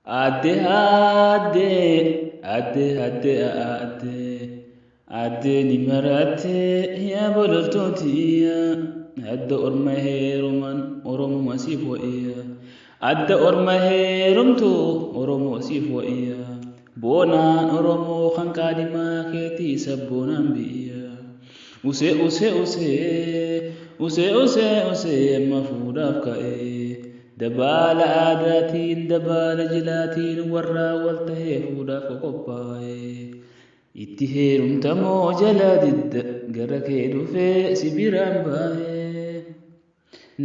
Adde adde adde adde adde adde ni marate ya bololtotiya adda orma heeruman oromo masif wa'iya adda orma heerumtu oromo masif wa'iya boonaan oromo kan qaadimaa keetii sabboonaan bi'iya use amma fuudhaaf ka'ee dabaala aadaatiin dabaala jilaatiin warraa wal tahee fuudhaaf qophaa'e itti heerumtamoo jala didda gara kee dhufee si biraan baa'e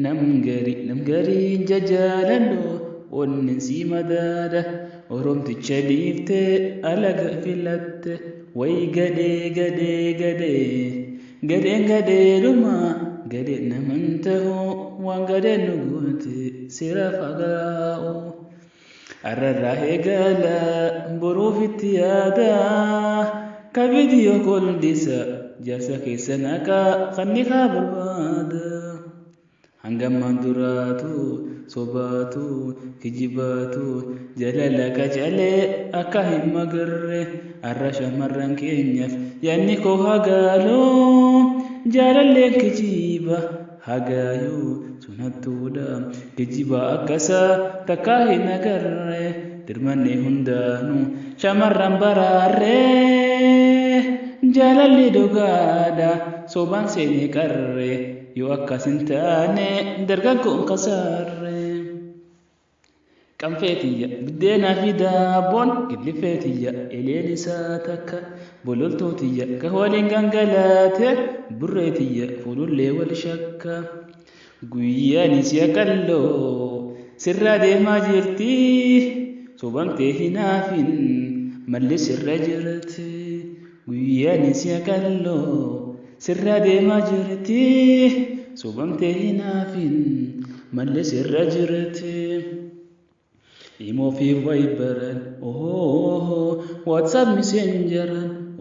nam gariin jajaaladhu onnen si madaada oromticha dhiiftee alaga filatte way gadheedhuma gadheen naman ta'uu waan gadheen nu goote sira fagaa'u arrarraa eegala boruuf itti yaada ka viidiyoo koolundisa jaarsa keessa naqaa kanni kaa barbaada hangammaan duraatu sobaatu kijibaatu jalala qacalee akka hin magarre arra shamarran keenyaaf yaanni koo hagaaloo jaalalleen kijiba hagaayuu sunattuudha kijiba akkasaa takkaa hin agarre dirmanne hundaanuu shamarran baraarree jaalalli dhugaadha sobaan seenee qarre yoo akkas hin taane dargaggoon kasaarre qanfeetiyya biddeenaa fi daabboon gillifeetiyya eleen isaa takka bololtootiyya ka waliin gangalaate burreetiyya fuulullee wal shakka guyyaan isii qalloo sirraa deemaa jirti sobamtee hinaafin malli sirra jirti guyyaan isii qalloo sirraa deemaa jirti sobamtee hinaafin malli sirra jirti Imo fi Viberan, WhatsApp Messengeran,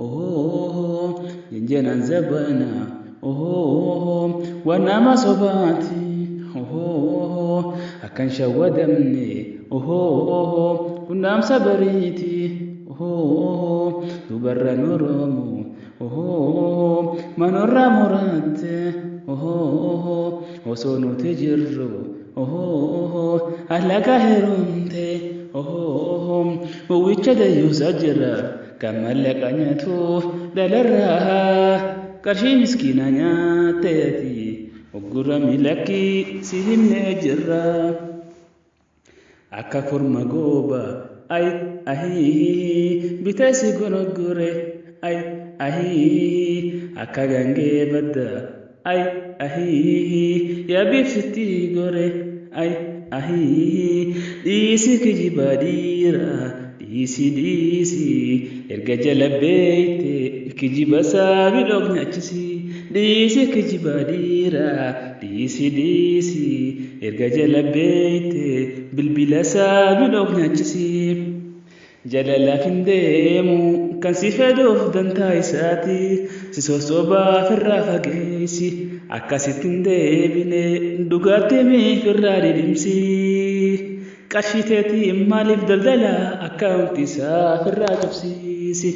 Jenjanan Zabana, Wanama Sobati, akan shawadamne, Kundam Sabariti, Dubarran Oromo, Manorra Morante, Osono Tejirro, alaga herumte wicha da yusajira kamalla kanyatu dalarra qarshi miskina nyaateti ogura milaki sihimne jirra akka korma gooba ay ahi bitasi gonogure ay ahi akka gange badda ay ahi ya bifti gore ay ahi disi kijibadira disi erga jalabeete kijiba sabi lognachisi disi kijibadira disi erga jalabeete bilbila sabi lognachisi jalala findeemu kan si fedhuuf dantaa isaati si sosobaa firraa fageessi akkasittiin deebine dhugaatti miifirraa didimsi qarshiteetii maaliif daldala akkaawunti isaa firraa qabsiisi.